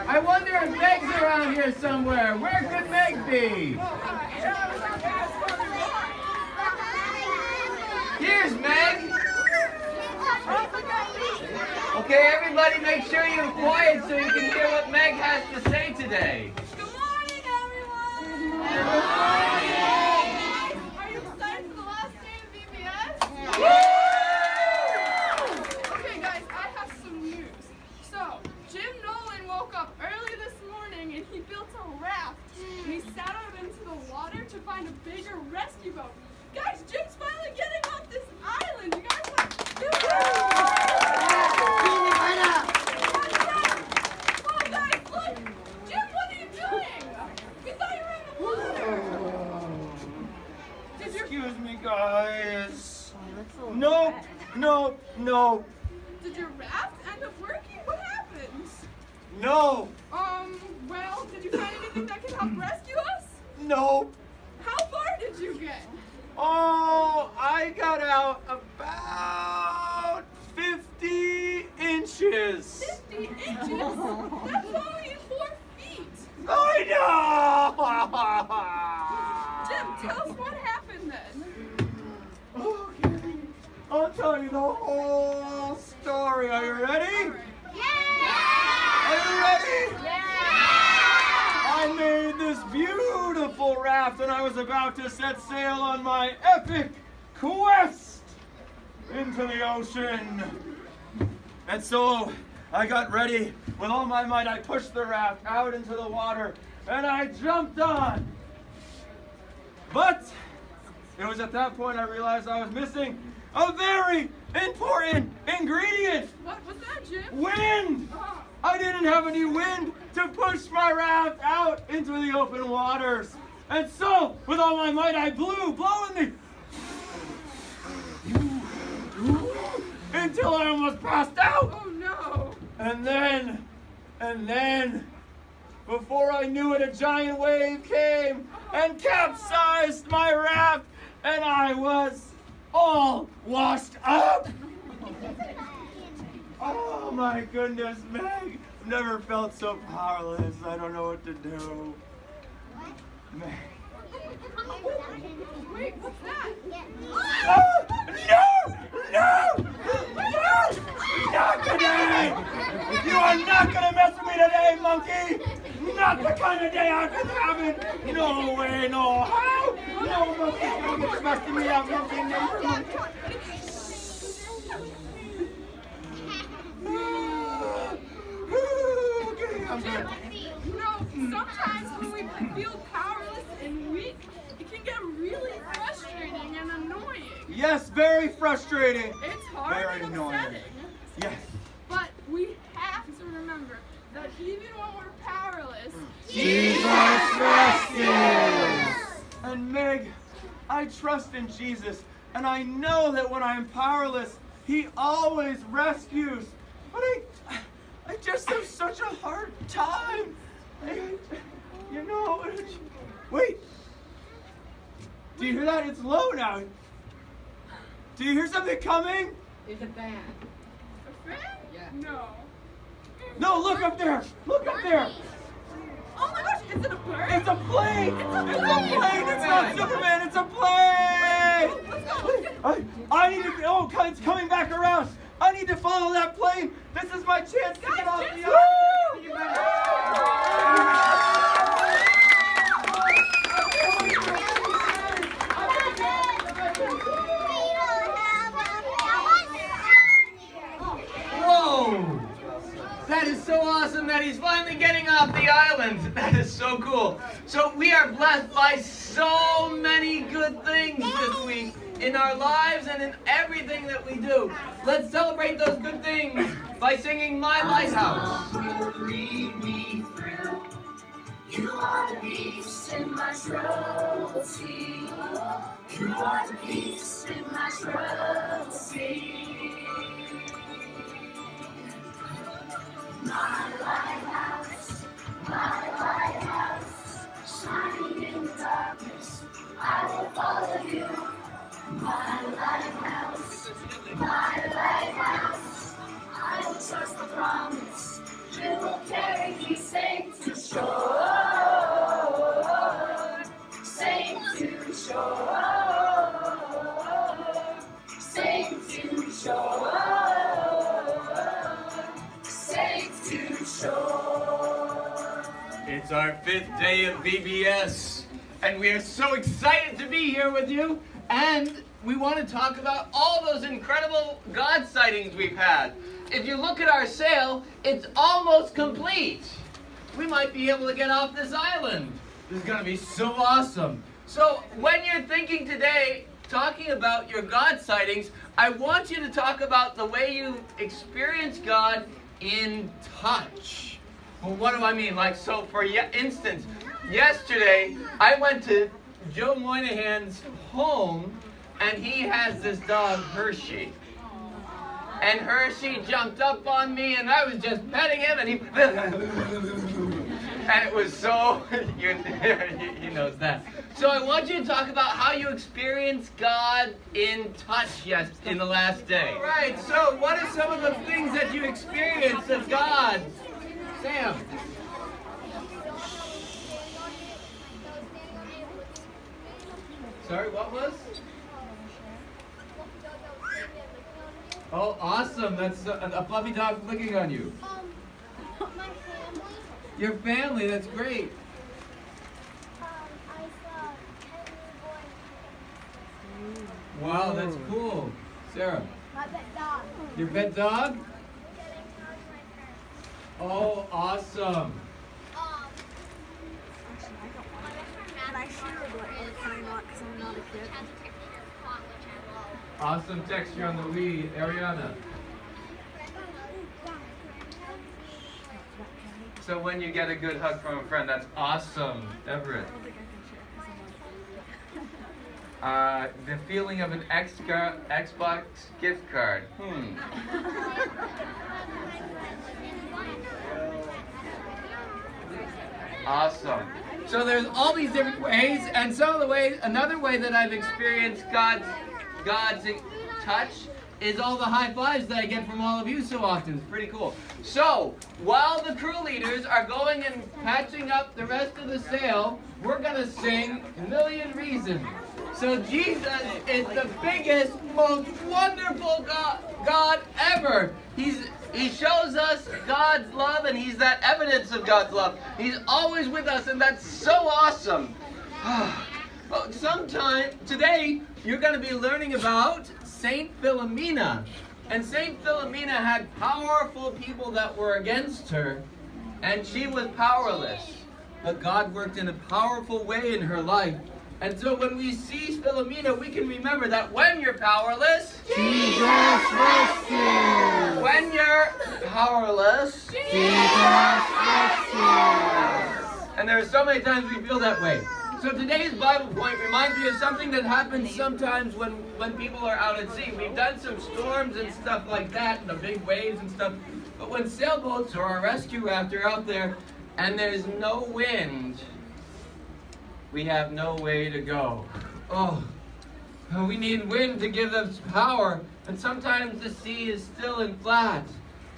I wonder if Meg's around here somewhere. Where could Meg be? Here's Meg. Okay, everybody make sure you're quiet so you can hear what Meg has to say today. Good morning, everyone! Good morning! Are you excited for the last day of VBS? Okay, guys, I have some news. So, Jim Nolan woke up early this morning and he built a raft. And he sat out into the water to find a bigger rescue boat. Guys, Jim's finally getting off this island. You guys have to do it. Oh, guys, look! Jim, what are you doing? We thought you were in the water. Excuse me, guys. Nope. Did your raft end up working? What happened? No. Well, did you find anything that can help rescue us? Nope. How far did you get? Oh, I got out about 50 inches. 50 inches? That's only 4 feet. I know. Jim, tell us what happened then. Okay. I'll tell you the whole story. Are you ready? Are you ready? I made this beautiful raft and I was about to set sail on my epic quest into the ocean. And so I got ready. With all my might, I pushed the raft out into the water and I jumped on. But it was at that point I realized I was missing a very important ingredient. What was that, Jim? Wind! I didn't have any wind to push my raft out into the open waters. And so, with all my might, I blowing the until I almost passed out. Oh no! And then, before I knew it, a giant wave came and capsized my raft, and I was all washed up. Oh my goodness, Meg. Never felt so powerless. I don't know what to do. Meg. Wait, what's that? No! Not today! You are not gonna mess with me today, monkey! Not the kind of day I've been having! No way, no how! No monkey's gonna get messed with me out, monkey, never monkey! Okay, I'm good. You know, sometimes when we feel powerless and weak, it can get really frustrating and annoying. Yes, very frustrating. It's hard Very and annoying. upsetting. Yes. But we have to remember that even when we're powerless, Jesus rescues! And Meg, I trust in Jesus, and I know that when I'm powerless, He always rescues. But I just have such a hard time. Wait. Do you hear that? It's low now. Do you hear something coming? It's a fan. a friend? Yeah. No. No, look up there. Look up there. Oh my gosh, is it a bird? It's a plane. It's a It's plane. a plane. It's not Superman. It's a plane. Let's go. I need to. Oh, it's coming back around. I need to follow that plane. This is my chance to get off the island. Whoa! That is so awesome that he's finally getting off the island. That is so cool. So we are blessed by so many good things this week in our lives and in everything that we do. Let's celebrate those good things by singing My Lighthouse. You are the peace in my troubled sea. You are the peace in my troubled sea. My lighthouse, shining in the darkness, I will follow you. My lighthouse, I will trust the promise. Jim will carry me safe to shore, safe to shore, safe to shore, safe to shore. It's our 5th day of VBS, and we are so excited to be here with you, and we want to talk about all those incredible God sightings we've had. If you look at our sail, it's almost complete. We might be able to get off this island. This is going to be so awesome. So when you're thinking today, talking about your God sightings, I want you to talk about the way you experience God in touch. Well, what do I mean? Like, so for instance, yesterday I went to Joe Moynihan's home, and he has this dog, Hershey. And Hershey jumped up on me, and I was just petting him, and he... and it was so... he knows that. So I want you to talk about how you experienced God in touch in the last day. All right, so what are some of the things that you experienced of God? Sam. Sorry, what was? Oh, awesome. That's a fluffy dog flicking on you. My family. Your family, that's great. I saw 10 newborn. Wow, that's cool. Sarah. My pet dog. Your pet dog? Getting hugged my friends. Oh, awesome. But I should have let her time out because I'm not a kid. Awesome texture on the Wii. Ariana. So when you get a good hug from a friend, that's awesome. Everett. The feeling of an Xbox gift card. Awesome. So there's all these different ways, and some of the ways, another way that I've experienced God's touch is all the high fives that I get from all of you so often. It's pretty cool. So, while the crew leaders are going and patching up the rest of the sail, we're going to sing Million Reasons. So Jesus is the biggest, most wonderful God ever. He shows us God's love, and He's that evidence of God's love. He's always with us, and that's so awesome. Today, you're going to be learning about Saint Philomena. And Saint Philomena had powerful people that were against her, and she was powerless. But God worked in a powerful way in her life. And so when we see Philomena, we can remember that when you're powerless, Jesus rescues. When you're powerless, Jesus rescues. and there are so many times we feel that way. So today's Bible point reminds me of something that happens sometimes when people are out at sea. We've done some storms and stuff like that, and the big waves and stuff. But when sailboats or a rescue raft are out there and there's no wind, we have no way to go. Oh, we need wind to give us power. And sometimes the sea is still and flat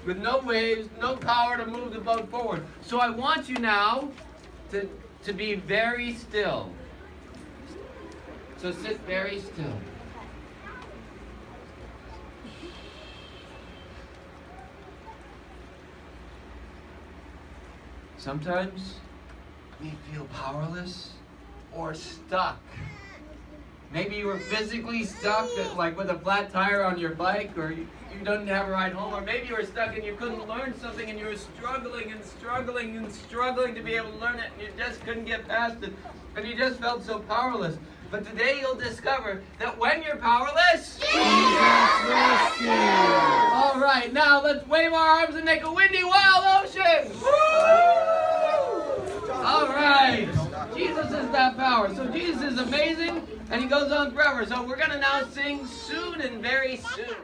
with no waves, no power to move the boat forward. So I want you now to be very still. So sit very still. Sometimes we feel powerless or stuck. Maybe you were physically stuck, like with a flat tire on your bike, or you didn't have a ride home, or maybe you were stuck and you couldn't learn something and you were struggling and struggling and struggling to be able to learn it, and you just couldn't get past it, and you just felt so powerless. But today you'll discover that when you're powerless, Jesus rescues. All right, now let's wave our arms and make a windy, wild ocean. Woo! All right. Jesus is that power. So Jesus is amazing, and He goes on forever. So we're going to now sing soon and very soon.